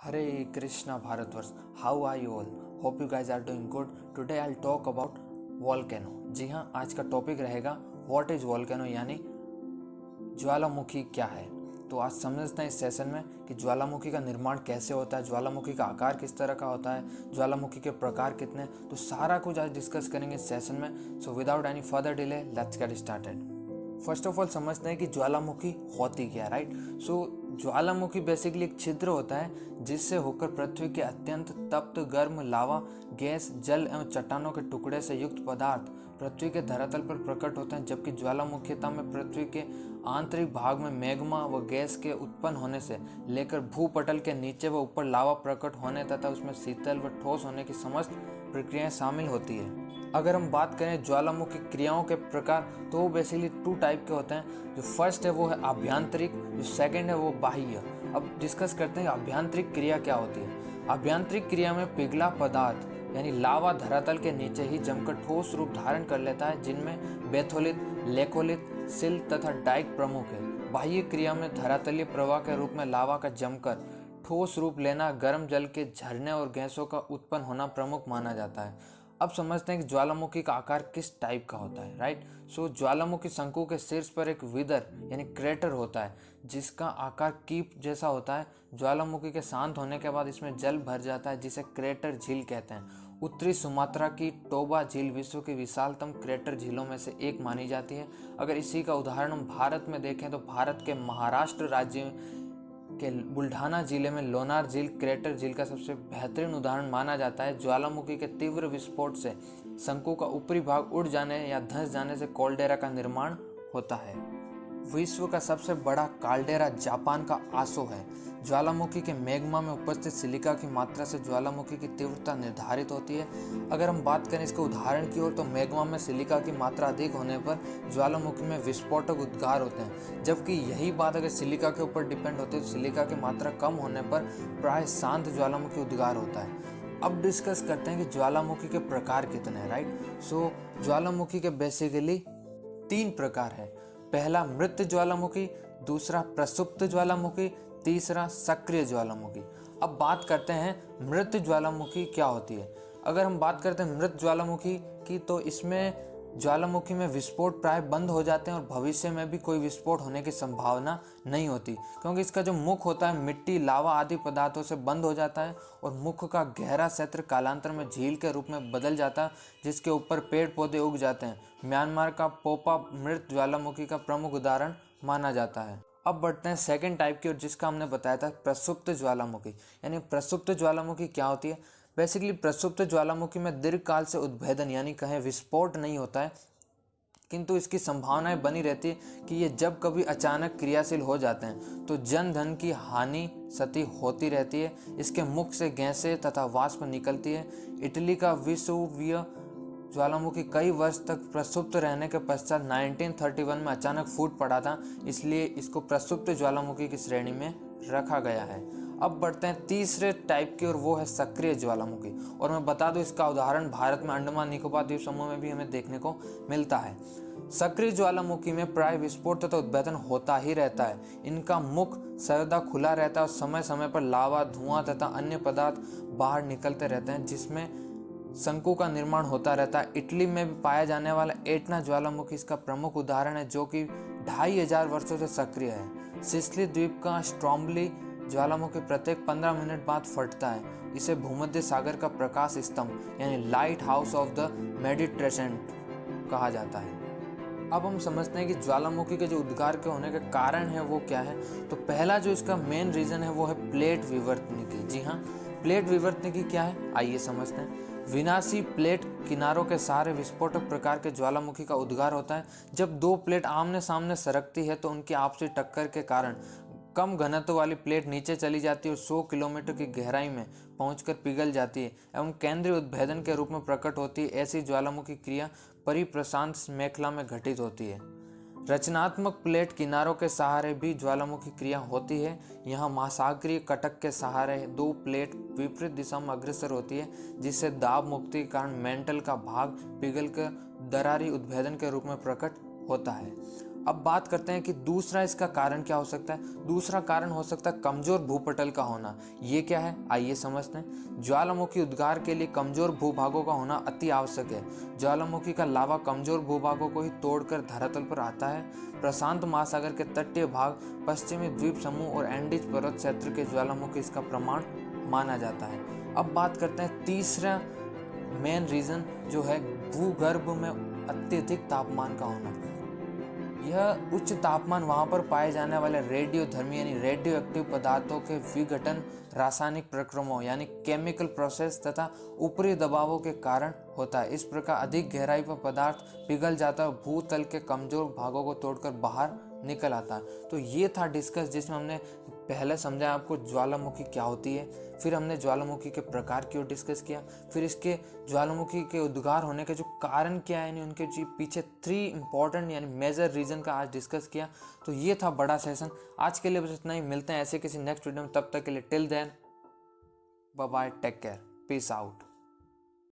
Hare Krishna Bharatvarsh. How are you all? Hope you guys are doing good. Today I'll talk about volcano. जी हाँ, आज का topic रहेगा what is volcano, यानी ज्वालामुखी क्या है। तो आज समझते हैं इस सेशन में कि ज्वालामुखी का निर्माण कैसे होता है, ज्वालामुखी का आकार किस तरह का होता है, ज्वालामुखी के प्रकार कितने, तो सारा कुछ आज डिस्कस करेंगे इस सेशन में। So without any further delay let's get started. First of all समझते हैं कि ज्वालामुखी होती क्या, राइट। सो ज्वालामुखी बेसिकली एक छिद्र होता है जिससे होकर पृथ्वी के अत्यंत तप्त गर्म लावा, गैस, जल एवं चट्टानों के टुकड़े से युक्त पदार्थ पृथ्वी के धरातल पर प्रकट होते हैं, जबकि ज्वालामुखीता में पृथ्वी के आंतरिक भाग में मैग्मा व गैस के उत्पन्न होने से लेकर भूपटल के नीचे व ऊपर लावा प्रकट होने तथा उसमें शीतल व ठोस होने की समस्त प्रक्रियाएं शामिल होती है। अगर हम बात करें ज्वालामुखी क्रियाओं के प्रकार, तो वो बेसिकली टू टाइप के होते हैं। जो फर्स्ट है वो है आभ्यंतरिक, जो सेकंड है वो बाह्य। अब डिस्कस करते हैं आभ्यंतरिक क्रिया क्या होती है। आभ्यंतरिक क्रिया में पिघला पदार्थ यानी लावा धरातल के नीचे ही जमकर ठोस रूप धारण कर लेता है, जिनमें बेथोलित, लेकोलित, सिल तथा डाइक प्रमुख है। बाह्य क्रिया में धरातलीय प्रवाह के रूप में लावा का जमकर ठोस रूप लेना, गर्म जल के झरने और गैसों का उत्पन्न होना प्रमुख माना जाता है। अब समझते हैं कि ज्वालामुखी का आकार किस टाइप का होता है, राइट। सो ज्वालामुखी शंकु के शीर्ष पर एक विदर यानी क्रेटर होता है जिसका आकार कीप जैसा होता है। ज्वालामुखी के शांत होने के बाद इसमें जल भर जाता है जिसे क्रेटर झील कहते हैं। उत्तरी सुमात्रा की टोबा झील विश्व की विशालतम क्रेटर झीलों में से एक मानी जाती है। अगर इसी का उदाहरण हम भारत में देखें तो भारत के महाराष्ट्र राज्य के बुल्ढाना जिले में लोनार झील क्रेटर झील का सबसे बेहतरीन उदाहरण माना जाता है। ज्वालामुखी के तीव्र विस्फोट से शंकु का ऊपरी भाग उड़ जाने या धंस जाने से कॉल्डेरा का निर्माण होता है। विश्व का सबसे बड़ा काल्डेरा जापान का आसो है। ज्वालामुखी के मैग्मा में उपस्थित सिलिका की मात्रा से ज्वालामुखी की तीव्रता निर्धारित होती है। अगर हम बात करें इसके उदाहरण की ओर, तो मैग्मा में सिलिका की मात्रा अधिक होने पर ज्वालामुखी में विस्फोटक उद्गार होते हैं, जबकि यही बात अगर सिलिका के ऊपर डिपेंड होती है तो सिलिका की मात्रा कम होने पर प्राय शांत ज्वालामुखी उद्गार होता है। अब डिस्कस करते हैं कि ज्वालामुखी के प्रकार कितने हैं, राइट। सो ज्वालामुखी के बेसिकली 3 प्रकार है। पहला मृत ज्वालामुखी, दूसरा प्रसुप्त ज्वालामुखी, तीसरा सक्रिय ज्वालामुखी। अब बात करते हैं मृत ज्वालामुखी क्या होती है। अगर हम बात करते हैं मृत ज्वालामुखी की, तो इसमें ज्वालामुखी में विस्फोट प्राय बंद हो जाते हैं और भविष्य में भी कोई विस्फोट होने की संभावना नहीं होती, क्योंकि इसका जो मुख होता है मिट्टी, लावा आदि पदार्थों से बंद हो जाता है और मुख का गहरा क्षेत्र कालांतर में झील के रूप में बदल जाता है, जिसके ऊपर पेड़ पौधे उग जाते हैं। म्यांमार का पोपा मृत ज्वालामुखी का प्रमुख उदाहरण माना जाता है। अब बढ़ते हैं सेकंड टाइप की ओर, जिसका हमने बताया था प्रसुप्त ज्वालामुखी। यानी प्रसुप्त ज्वालामुखी क्या होती है। बेसिकली प्रसुप्त ज्वालामुखी में दीर्घकाल से उद्भेदन यानी कहें विस्फोट नहीं होता है, किंतु इसकी संभावनाएं बनी रहती है कि ये जब कभी अचानक क्रियाशील हो जाते हैं तो जन धन की हानि क्षति होती रहती है। इसके मुख से गैसें तथा वाष्प निकलती है। इटली का विसुविय ज्वालामुखी कई वर्ष तक प्रसुप्त रहने के पश्चात 1931 में अचानक फूट पड़ा था, इसलिए इसको प्रसुप्त ज्वालामुखी की श्रेणी में रखा गया है। अब बढ़ते हैं तीसरे टाइप की और वो है सक्रिय ज्वालामुखी। और मैं बता दूं इसका उदाहरण भारत में अंडमान निकोबार द्वीप समूह में भी हमें देखने को मिलता है। सक्रिय ज्वालामुखी में प्राय विस्फोट तथा उद्भेदन होता ही रहता है। इनका मुख सर्वदा खुला रहता है और समय समय पर लावा, धुआं तथा अन्य पदार्थ बाहर निकलते रहते हैं, जिसमें शंकु का निर्माण होता रहता है। इटली में भी पाया जाने वाला एटना ज्वालामुखी इसका प्रमुख उदाहरण है, जो कि 2500 वर्षों से सक्रिय है। सिसिली द्वीप का स्ट्रोम्बली ज्वालामुखी प्रत्येक 15 मिनट बाद फटता है। इसे भूमध्य सागर का प्रकाश स्तंभ यानी लाइट हाउस ऑफ द मेडिटेरेशन कहा जाता है। अब हम समझते हैं कि ज्वालामुखी के जो उद्गार के होने के कारण है वो क्या है। तो पहला जो इसका मेन रीजन है वो है प्लेट विवर्तनिकी। जी हाँ, प्लेट विवर्तनिकी क्या है, आइए समझते हैं। विनाशी प्लेट किनारों के सहारे विस्फोटक प्रकार के ज्वालामुखी का उद्गार होता है। जब 2 प्लेट आमने सामने सरकती है तो उनकी आपसी टक्कर के कारण कम घनत्व वाली प्लेट नीचे चली जाती है और 100 किलोमीटर की गहराई में पहुंचकर पिघल जाती है एवं केंद्रीय उद्भेदन के रूप में प्रकट होती है। ऐसी ज्वालामुखी क्रिया परिप्रशांत मेखला में घटित होती है। रचनात्मक प्लेट किनारों के सहारे भी ज्वालामुखी क्रिया होती है। यहाँ महासागरीय कटक के सहारे 2 प्लेट विपरीत दिशा में अग्रसर होती है, जिससे दाब मुक्ति के कारण मेंटल का भाग पिघलकर दरारी उद्भेदन के रूप में प्रकट होता है। अब बात करते हैं कि दूसरा इसका कारण क्या हो सकता है। दूसरा कारण हो सकता है कमजोर भूपटल का होना। ये क्या है, आइए समझते हैं। ज्वालामुखी उद्गार के लिए कमजोर भूभागों का होना अति आवश्यक है। ज्वालामुखी का लावा कमजोर भूभागों को ही तोड़कर धरातल पर आता है। प्रशांत महासागर के तटीय भाग, पश्चिमी द्वीप समूह और एंडीज पर्वत क्षेत्र के ज्वालामुखी इसका प्रमाण माना जाता है। अब बात करते हैं तीसरा मेन रीजन जो है भूगर्भ में अत्यधिक तापमान का होना। यह उच्च तापमान वहां पर पाए जाने वाले रेडियोधर्मी यानी रेडियो एक्टिव पदार्थों के विघटन, रासायनिक प्रक्रमों यानी केमिकल प्रोसेस तथा ऊपरी दबावों के कारण होता है। इस प्रकार अधिक गहराई पर पदार्थ पिघल जाता है और भूतल के कमजोर भागों को तोड़कर बाहर निकल आता है। तो ये था डिस्कस, जिसमें हमने पहले समझा आपको ज्वालामुखी क्या होती है, फिर हमने ज्वालामुखी के प्रकार की ओर डिस्कस किया, फिर इसके ज्वालामुखी के उद्गार होने के जो कारण क्या है, यानी उनके जो पीछे 3 इंपॉर्टेंट यानी मेजर रीजन का आज डिस्कस किया। तो ये था बड़ा सेशन। आज के लिए बस इतना ही, मिलते हैं ऐसे किसी नेक्स्ट वीडियो में। तब तक के लिए till then bye bye, take care, peace out.